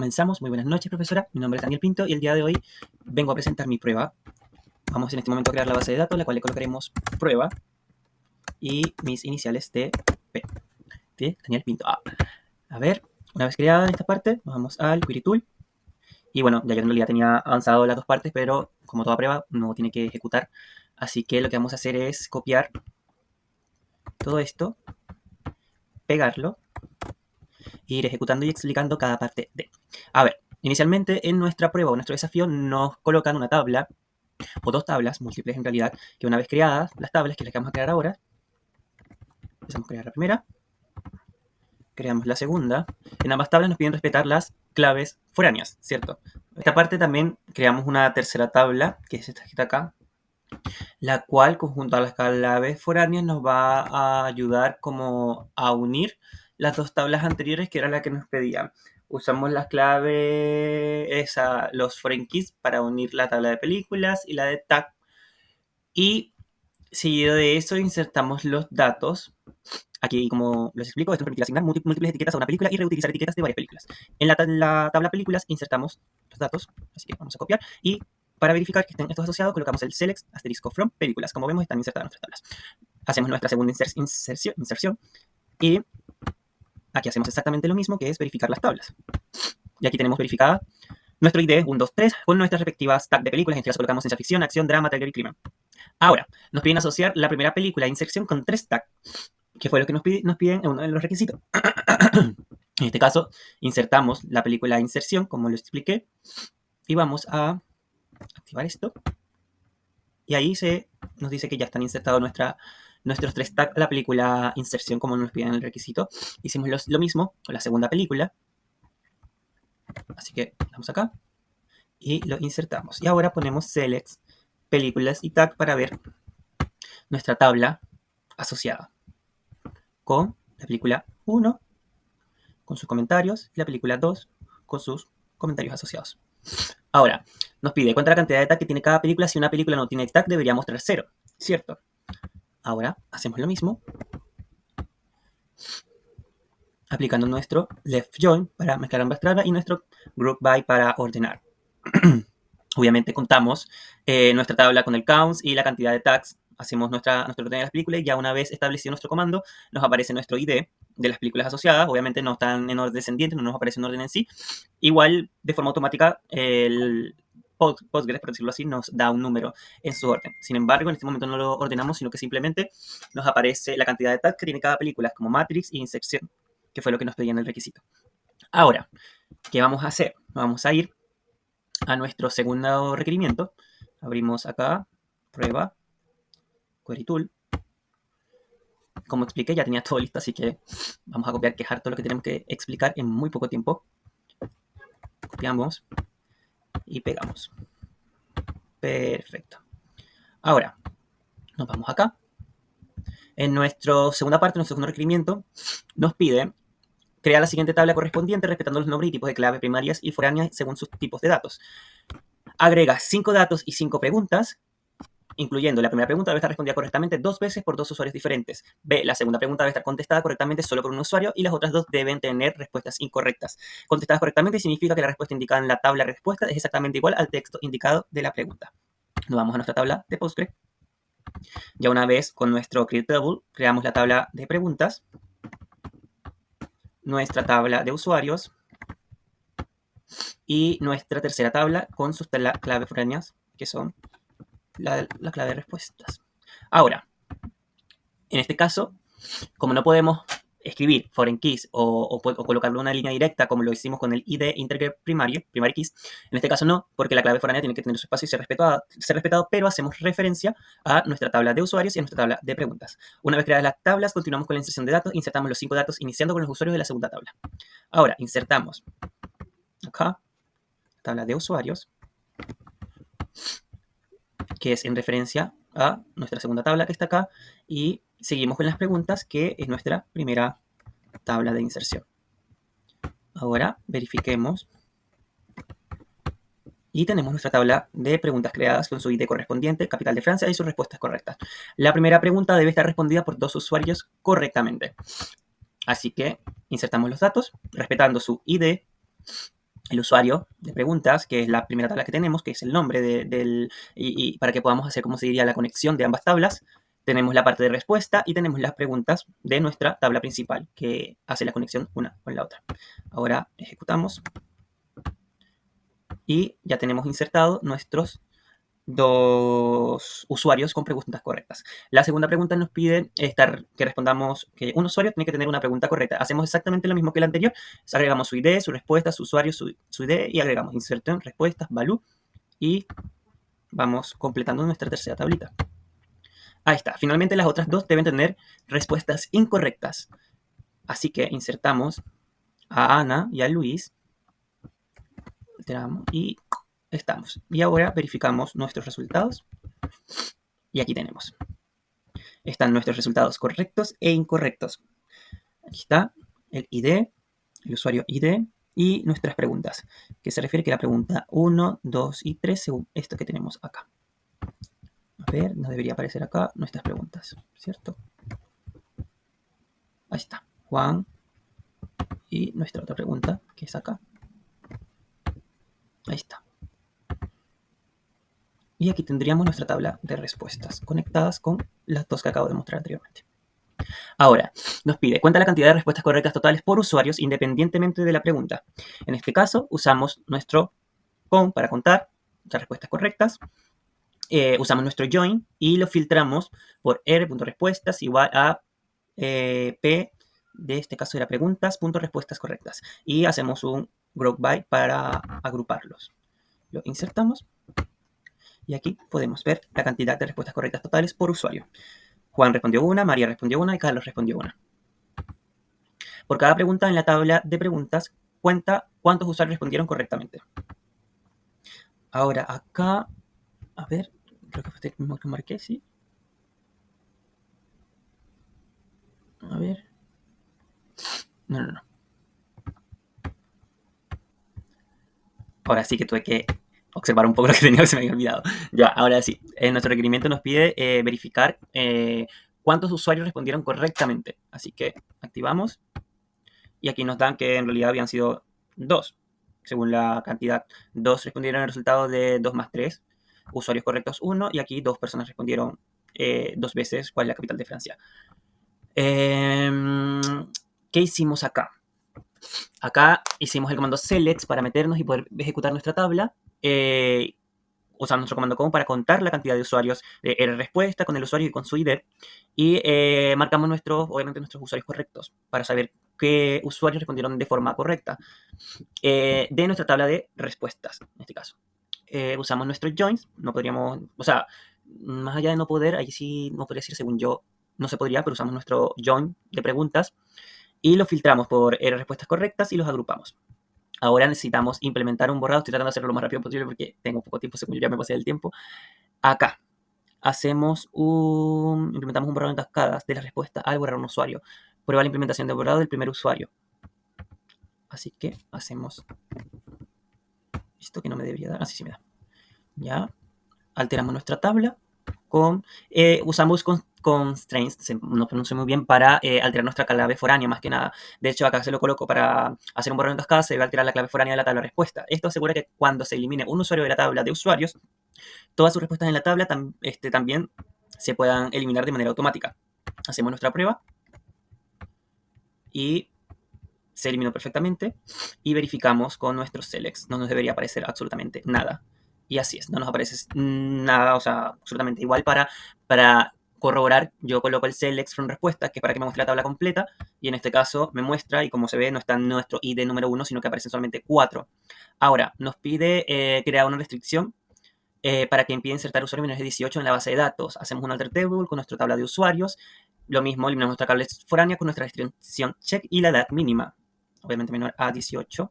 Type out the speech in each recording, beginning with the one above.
comenzamos. Muy buenas noches, profesora. Mi nombre es Daniel Pinto y el día de hoy vengo a presentar mi prueba. Vamos en este momento a crear la base de datos, la cual le colocaremos prueba y mis iniciales de P, de Daniel Pinto. A ver, una vez creada en esta parte, vamos al Query Tool. Y bueno, ya yo en realidad tenía avanzado las dos partes, pero como toda prueba, no tiene que ejecutar. Así que lo que vamos a hacer es copiar todo esto, pegarlo, e ir ejecutando y explicando cada parte de. A ver, inicialmente en nuestra prueba o nuestro desafío nos colocan una tabla, o dos tablas, múltiples en realidad, que una vez creadas, las tablas, que es las que vamos a crear ahora, empezamos a crear la primera, creamos la segunda. En ambas tablas nos piden respetar las claves foráneas, ¿cierto? En esta parte también creamos una tercera tabla, que es esta que está acá, la cual, conjunto a las claves foráneas, nos va a ayudar como a unir las dos tablas anteriores, que era la que nos pedían. Usamos las claves, los foreign keys, para unir la tabla de películas y la de tag. Y seguido de eso insertamos los datos. Aquí, como les explico, esto nos permite asignar múltiples etiquetas a una película y reutilizar etiquetas de varias películas. En la tabla películas insertamos los datos, así que vamos a copiar. Y para verificar que estén estos asociados, colocamos el select asterisco from películas. Como vemos, están insertadas nuestras tablas. Hacemos nuestra segunda inserción y aquí hacemos exactamente lo mismo, que es verificar las tablas. Y aquí tenemos verificada nuestro ID 1, 2, 3 con nuestras respectivas tags de películas. En este caso colocamos ciencia ficción, acción, drama, thriller y crimen. Ahora, nos piden asociar la primera película de inserción con 3 tags, que fue lo que nos piden en uno de los requisitos. En este caso, insertamos la película de inserción, como lo expliqué, y vamos a activar esto. Y ahí nos dice que ya están insertados nuestros 3 tags a la película inserción, como nos piden en el requisito. Hicimos lo mismo con la segunda película. Así que damos acá y lo insertamos. Y ahora ponemos select, películas y tag para ver nuestra tabla asociada con la película 1, con sus comentarios, y la película 2, con sus comentarios asociados. Ahora, nos pide cuánta la cantidad de tag que tiene cada película. Si una película no tiene tag, debería mostrar 0, ¿cierto? Ahora, hacemos lo mismo, aplicando nuestro left join para mezclar ambas tablas y nuestro group by para ordenar. Obviamente contamos nuestra tabla con el counts y la cantidad de tags. Hacemos nuestro orden de las películas y ya una vez establecido nuestro comando, nos aparece nuestro ID de las películas asociadas. Obviamente no están en orden descendiente, no nos aparece en orden en sí. Igual, de forma automática, el Postgres, por decirlo así, nos da un número en su orden. Sin embargo, en este momento no lo ordenamos, sino que simplemente nos aparece la cantidad de tags que tiene cada película, como Matrix y Inception, que fue lo que nos pedían en el requisito. Ahora, ¿qué vamos a hacer? Vamos a ir a nuestro segundo requerimiento. Abrimos acá, prueba, Query Tool. Como expliqué, ya tenía todo listo, así que vamos a copiar, que es harto lo que tenemos que explicar en muy poco tiempo. Copiamos y pegamos. Perfecto. Ahora, nos vamos acá. En nuestra segunda parte, nuestro segundo requerimiento, nos pide crear la siguiente tabla correspondiente respetando los nombres y tipos de clave primarias y foráneas según sus tipos de datos. Agrega 5 datos y 5 preguntas, incluyendo la primera pregunta debe estar respondida correctamente 2 veces por 2 usuarios diferentes. B, la segunda pregunta debe estar contestada correctamente solo por un usuario y las otras 2 deben tener respuestas incorrectas. Contestadas correctamente significa que la respuesta indicada en la tabla de respuesta es exactamente igual al texto indicado de la pregunta. Nos vamos a nuestra tabla de Postgres. Ya una vez con nuestro create table, creamos la tabla de preguntas, nuestra tabla de usuarios y nuestra tercera tabla con sus claves foráneas, que son la clave de respuestas. Ahora, en este caso, como no podemos escribir foreign keys o colocarlo en una línea directa como lo hicimos con el ID integer primary keys, en este caso no, porque la clave foránea tiene que tener su espacio y ser respetado, pero hacemos referencia a nuestra tabla de usuarios y a nuestra tabla de preguntas. Una vez creadas las tablas, continuamos con la inserción de datos, insertamos los 5 datos iniciando con los usuarios de la segunda tabla. Ahora, insertamos acá, tabla de usuarios, que es en referencia a nuestra segunda tabla que está acá, y seguimos con las preguntas, que es nuestra primera tabla de inserción. Ahora verifiquemos y tenemos nuestra tabla de preguntas creadas con su ID correspondiente, capital de Francia y sus respuestas correctas. La primera pregunta debe estar respondida por 2 usuarios correctamente. Así que insertamos los datos respetando su ID el usuario de preguntas, que es la primera tabla que tenemos, que es el nombre y para que podamos hacer, como se diría, la conexión de ambas tablas. Tenemos la parte de respuesta y tenemos las preguntas de nuestra tabla principal, que hace la conexión una con la otra. Ahora ejecutamos y ya tenemos insertados nuestros dos usuarios con preguntas correctas. La segunda pregunta nos pide que respondamos que un usuario tiene que tener una pregunta correcta. Hacemos exactamente lo mismo que el anterior. Agregamos su ID, su respuesta, su usuario, su ID y agregamos inserción, respuestas, value y vamos completando nuestra tercera tablita. Ahí está. Finalmente las otras dos deben tener respuestas incorrectas. Así que insertamos a Ana y a Luis. Alteramos y estamos. Y ahora verificamos nuestros resultados. Y aquí tenemos. Están nuestros resultados correctos e incorrectos. Aquí está el ID, el usuario ID y nuestras preguntas, que se refiere que la pregunta 1, 2 y 3 según esto que tenemos acá. A ver, nos debería aparecer acá nuestras preguntas, ¿cierto? Ahí está, Juan y nuestra otra pregunta, que es acá. Ahí está. Y aquí tendríamos nuestra tabla de respuestas conectadas con las dos que acabo de mostrar anteriormente. Ahora, nos pide, cuenta la cantidad de respuestas correctas totales por usuarios independientemente de la pregunta. En este caso, usamos nuestro count para contar las respuestas correctas. Usamos nuestro join y lo filtramos por r.respuestas igual a p, de este caso era preguntas.respuestas correctas. Y hacemos un group by para agruparlos. Lo insertamos y aquí podemos ver la cantidad de respuestas correctas totales por usuario. Juan respondió una, María respondió una y Carlos respondió una. Por cada pregunta en la tabla de preguntas, cuenta cuántos usuarios respondieron correctamente. Ahora acá, a ver, creo que fue este mismo que marqué, ¿sí? A ver. No. Ahora sí que tuve que observar un poco lo que tenía que se me había olvidado. Ya, ahora sí. Nuestro requerimiento nos pide verificar cuántos usuarios respondieron correctamente. Así que activamos. Y aquí nos dan que en realidad habían sido 2, según la cantidad. 2 respondieron el resultado de 2 más 3. Usuarios correctos 1. Y aquí 2 personas respondieron 2 veces cuál es la capital de Francia. ¿Qué hicimos acá? Acá hicimos el comando select para meternos y poder ejecutar nuestra tabla. Usamos nuestro comando com para contar la cantidad de usuarios de respuesta con el usuario y con su ID. Y marcamos obviamente nuestros usuarios correctos para saber qué usuarios respondieron de forma correcta de nuestra tabla de respuestas, en este caso. Usamos nuestros joins, no podríamos, o sea, más allá de no poder, ahí sí no podría decir, según yo, no se podría, pero usamos nuestro join de preguntas y los filtramos por respuestas correctas y los agrupamos. Ahora necesitamos implementar un borrado. Estoy tratando de hacerlo lo más rápido posible porque tengo poco tiempo, según yo ya me pasé del tiempo. Acá implementamos un borrado en cascadas de la respuesta al borrar un usuario. Prueba la implementación de borrado del primer usuario. Así que hacemos esto que no me debería dar. Así sí me da. Ya. Alteramos nuestra tabla usamos constraints, no pronuncio muy bien, para alterar nuestra clave foránea más que nada. De hecho, acá se lo coloco para hacer un borrado en cascada, se debe alterar la clave foránea de la tabla de respuesta. Esto asegura que cuando se elimine un usuario de la tabla de usuarios, todas sus respuestas en la tabla también se puedan eliminar de manera automática. Hacemos nuestra prueba y se eliminó perfectamente y verificamos con nuestros selects. No nos debería aparecer absolutamente nada. Y así es, no nos aparece nada, o sea, absolutamente igual. Para corroborar, yo coloco el select from respuesta, que es para que me muestre la tabla completa, y en este caso me muestra, y como se ve, no está nuestro ID número 1, sino que aparecen solamente 4. Ahora, nos pide crear una restricción para que impida insertar usuarios menores de 18 en la base de datos. Hacemos un alter table con nuestra tabla de usuarios, lo mismo, eliminamos nuestra clave foránea con nuestra restricción check y la edad mínima, obviamente menor a 18.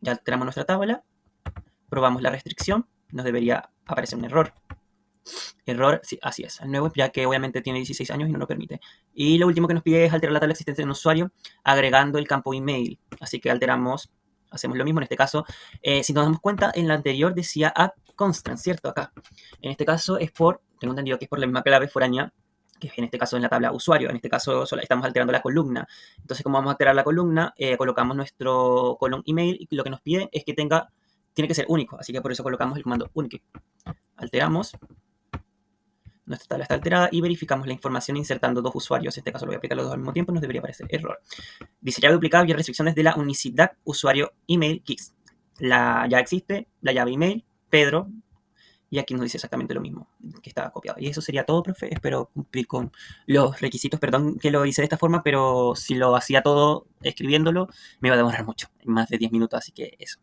Ya alteramos nuestra tabla, probamos la restricción, nos debería aparecer un error. Error, sí, así es, el nuevo, ya que obviamente tiene 16 años y no lo permite. Y lo último que nos pide es alterar la tabla existente de un usuario agregando el campo email. Así que hacemos lo mismo en este caso. Si nos damos cuenta, en la anterior decía add constant, ¿cierto? Acá. En este caso tengo entendido que es por la misma clave foránea que es en este caso en la tabla usuario. En este caso solo estamos alterando la columna. Entonces, como vamos a alterar la columna, colocamos nuestro column email y lo que nos pide es que tiene que ser único. Así que por eso colocamos el comando único. Alteramos. Nuestra tabla está alterada y verificamos la información insertando 2 usuarios. En este caso lo voy a aplicar los dos al mismo tiempo, nos debería aparecer error. Dice llave duplicada y restricciones de la unicidad usuario email keys. Ya existe la llave email, Pedro, y aquí nos dice exactamente lo mismo que está copiado. Y eso sería todo, profe. Espero cumplir con los requisitos. Perdón que lo hice de esta forma, pero si lo hacía todo escribiéndolo, me iba a demorar mucho, más de 10 minutos, así que eso.